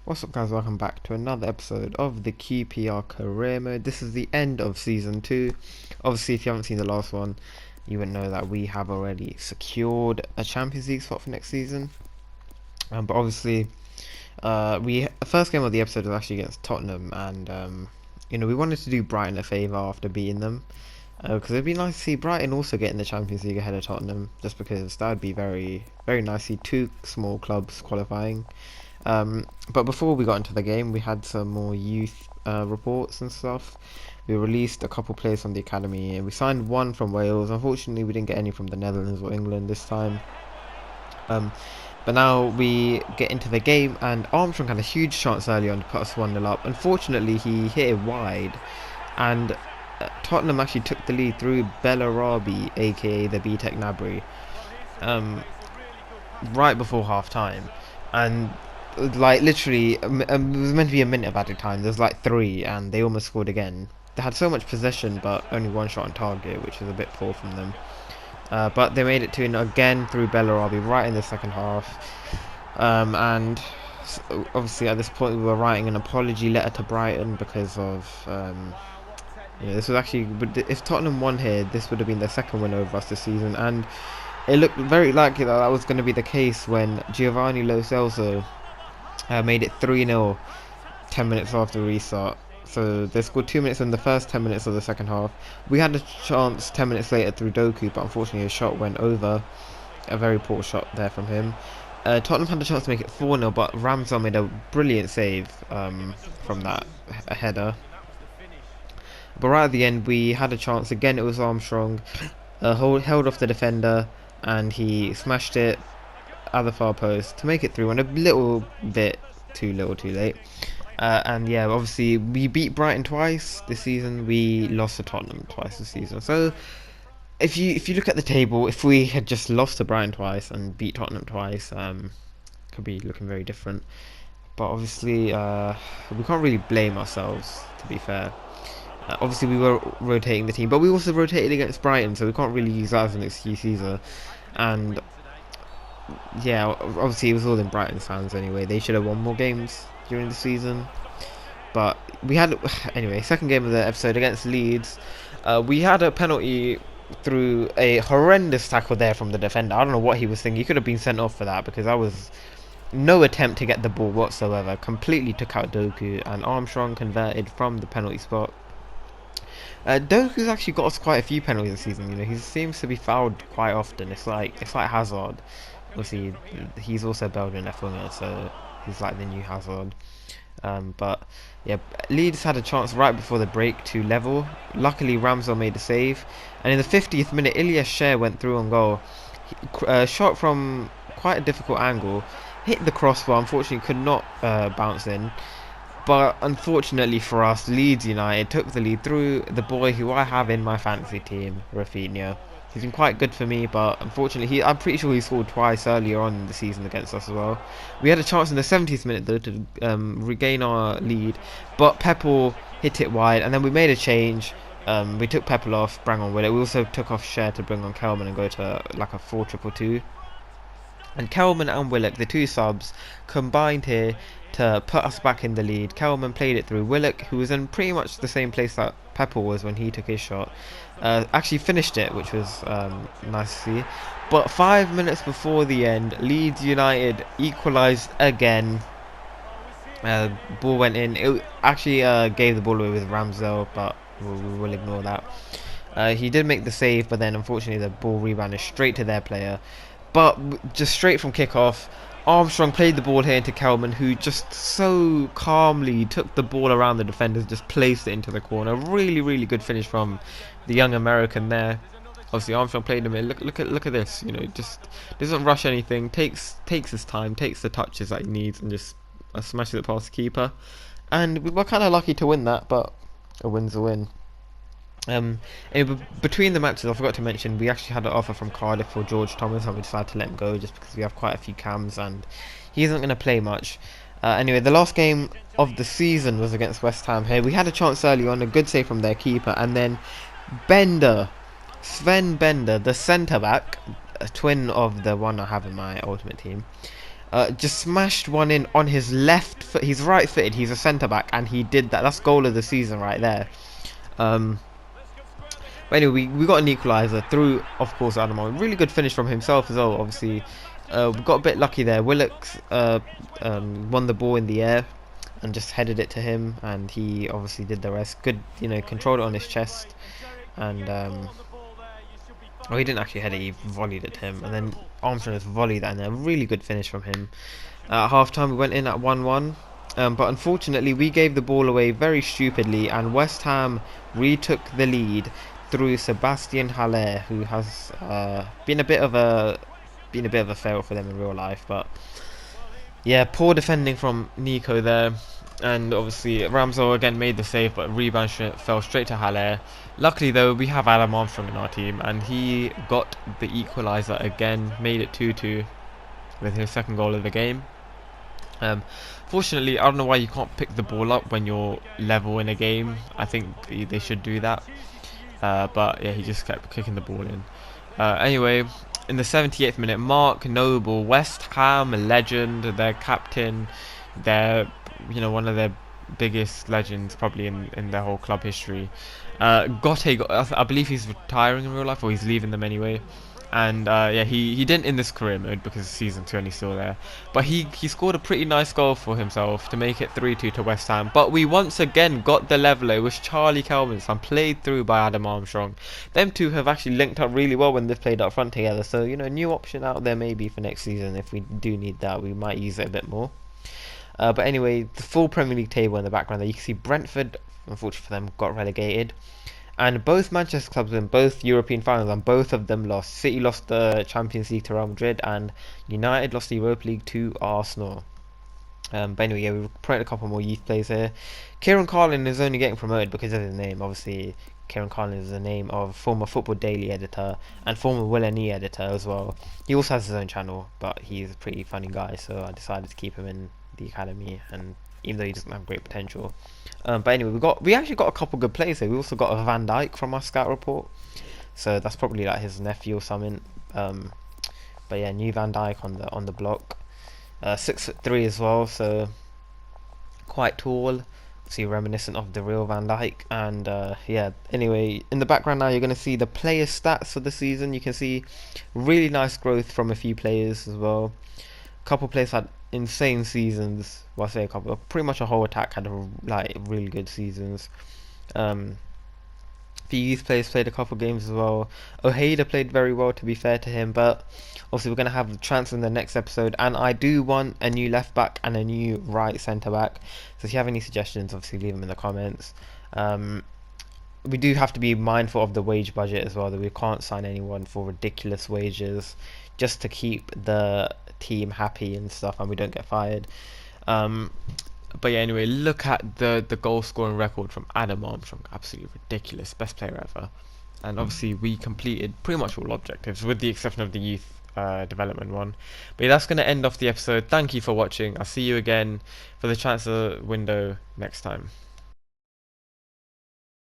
What's up guys, welcome back to another episode of the QPR career mode. This is the end of season 2. Obviously if you haven't seen the last one, you would know that we have already secured a Champions League spot for next season. But obviously the first game of the episode was actually against Tottenham, and we wanted to do Brighton a favour after beating them. Because it'd be nice to see Brighton also get in the Champions League ahead of Tottenham, just because that would be very, very nice to see two small clubs qualifying. But before we got into the game, we had some more youth reports and stuff. We released a couple players from the academy, and we signed one from Wales. Unfortunately, we didn't get any from the Netherlands or England this time. But now we get into the game, and Armstrong had a huge chance early on to put us 1-0 up. Unfortunately, he hit it wide, and Tottenham actually took the lead through Bellarabi, aka the BTEC Nabry, right before half time. And like literally, it was meant to be a minute of added time. There was like 3, and they almost scored again. They had so much possession, but only one shot on target, which was a bit poor from them. But they made it 2-0 again through Bellarabi right in the second half. And obviously at this point we were writing an apology letter to Brighton because of this was actually, if Tottenham won here, this would have been their second win over us this season, and it looked very likely that was going to be the case when Giovanni Lo Celso made it 3-0 10 minutes after restart. So they scored 2 minutes in the first 10 minutes of the second half. We had a chance 10 minutes later through Doku, but unfortunately his shot went over. A very poor shot there from him. Tottenham had a chance to make it 4-0, but Ramsdale made a brilliant save from that header. But right at the end we had a chance again. It was Armstrong held off the defender, and he smashed it at the far post to make it through, and a little bit too little too late. And yeah, obviously we beat Brighton twice this season, we lost to Tottenham twice this season. So if you look at the table, if we had just lost to Brighton twice and beat Tottenham twice, could be looking very different. But obviously we can't really blame ourselves, to be fair. Obviously we were rotating the team, but we also rotated against Brighton, so we can't really use that as an excuse either. And yeah, obviously it was all in Brighton's hands anyway. They should have won more games during the season. But we had, anyway, second game of the episode against Leeds. We had a penalty through a horrendous tackle there from the defender. I don't know what he was thinking. He could have been sent off for that, because that was no attempt to get the ball whatsoever. Completely took out Doku, and Armstrong converted from the penalty spot. Doku's actually got us quite a few penalties this season. He seems to be fouled quite often. It's like Hazard. Obviously, he's also a Belgian left winger, so he's like the new Hazard. But yeah, Leeds had a chance right before the break to level. Luckily, Ramsdale made a save, and in the 50th minute, Ilyas Cher went through on goal. Shot from quite a difficult angle, hit the crossbar. Unfortunately, could not bounce in. But unfortunately for us, Leeds United took the lead through the boy who I have in my fantasy team, Rafinha. He's been quite good for me, but unfortunately, I'm pretty sure he scored twice earlier on in the season against us as well. We had a chance in the 70th minute though to regain our lead, but Peppel hit it wide, and then we made a change. We took Peppel off, bring on Willock. We also took off Cher to bring on Kelman and go to like a 4-2-2. And Kelman and Willock, the two subs, combined here to put us back in the lead. Kelman played it through Willock, who was in pretty much the same place that Peppel was when he took his shot. Actually finished it, which was nice to see. But 5 minutes before the end, Leeds United equalised again. Ball went in. It actually gave the ball away with Ramsdale, but we'll ignore that. He did make the save, but then unfortunately the ball rebounded straight to their player. But just straight from kickoff, Armstrong played the ball here into Kelman, who just so calmly took the ball around the defenders, just placed it into the corner. Really, really good finish from the young American there. Obviously, Armstrong played him in. Look at this. Just doesn't rush anything. Takes his time. Takes the touches that he needs, and just smashes it past the keeper. And we were kind of lucky to win that, but a win's a win. Between the matches, I forgot to mention, we actually had an offer from Cardiff for George Thomas, and we decided to let him go just because we have quite a few cams and he isn't going to play much. Anyway, the last game of the season was against West Ham here. We had a chance early on, a good save from their keeper, and then Sven Bender, the centre back, a twin of the one I have in my ultimate team, just smashed one in on his left foot. He's right-footed. He's a centre back, and he did that. That's goal of the season right there. Um, but anyway, we got an equaliser through, of course, Adamon. Really good finish from himself as well. Obviously, we got a bit lucky there. Willocks won the ball in the air and just headed it to him, and he obviously did the rest. Good, controlled it on his chest, and well, he didn't actually head it. He volleyed it to him, and then Armstrong just volleyed that, and a really good finish from him. At half time, we went in at 1-1. But unfortunately, we gave the ball away very stupidly, and West Ham retook the lead through Sebastian Haller, who has been a bit of a fail for them in real life. But yeah, poor defending from Nico there, and obviously Ramsey again made the save, but rebound fell straight to Haller. Luckily though, we have Adam Armstrong in our team, and he got the equaliser again, made it 2-2 with his second goal of the game. Fortunately, I don't know why you can't pick the ball up when you're level in a game. I think they should do that. But yeah, he just kept kicking the ball in. Anyway, in the 78th minute, Mark Noble, West Ham legend, their captain, their one of their biggest legends probably in their whole club history. I believe he's retiring in real life, or he's leaving them anyway. And yeah, he didn't in this career mode because season 2 and he's still there. But he scored a pretty nice goal for himself to make it 3-2 to West Ham. But we once again got the leveler. It was Charlie Kelvin's son, played through by Adam Armstrong. Them two have actually linked up really well when they've played up front together. So new option out there maybe for next season. If we do need that, we might use it a bit more. But anyway, the full Premier League table in the background there, you can see Brentford, unfortunately for them, got relegated. And both Manchester clubs in both European finals, and both of them lost. City lost the Champions League to Real Madrid, and United lost the Europa League to Arsenal. But anyway, yeah, we've promoted a couple more youth players here. Kieran Carlin is only getting promoted because of his name. Obviously, Kieran Carlin is the name of former Football Daily editor and former Will and E editor as well. He also has his own channel, but he's a pretty funny guy, so I decided to keep him in the academy, and even though he doesn't have great potential. But anyway, we actually got a couple good players here. We also got a Van Dijk from our scout report, so that's probably like his nephew or something. But yeah, new Van Dijk on the block, 6'3" as well, so quite tall. See, reminiscent of the real Van Dijk. And yeah, anyway, in the background now you're going to see the player stats for the season. You can see really nice growth from a few players as well. A couple players had insane seasons. Well, I say a couple, pretty much a whole attack had like really good seasons. Few youth players played a couple games as well. Ojeda played very well, to be fair to him, but obviously we're going to have the transfer in the next episode, and I do want a new left back and a new right centre back. So if you have any suggestions, obviously leave them in the comments. We do have to be mindful of the wage budget as well, that we can't sign anyone for ridiculous wages just to keep the team happy and stuff, and we don't get fired. But yeah, anyway, look at the goal scoring record from Adam Armstrong. Absolutely ridiculous, best player ever. And obviously we completed pretty much all objectives with the exception of the youth development one. But yeah, that's going to end off the episode. Thank you for watching. I'll see you again for the transfer window next time.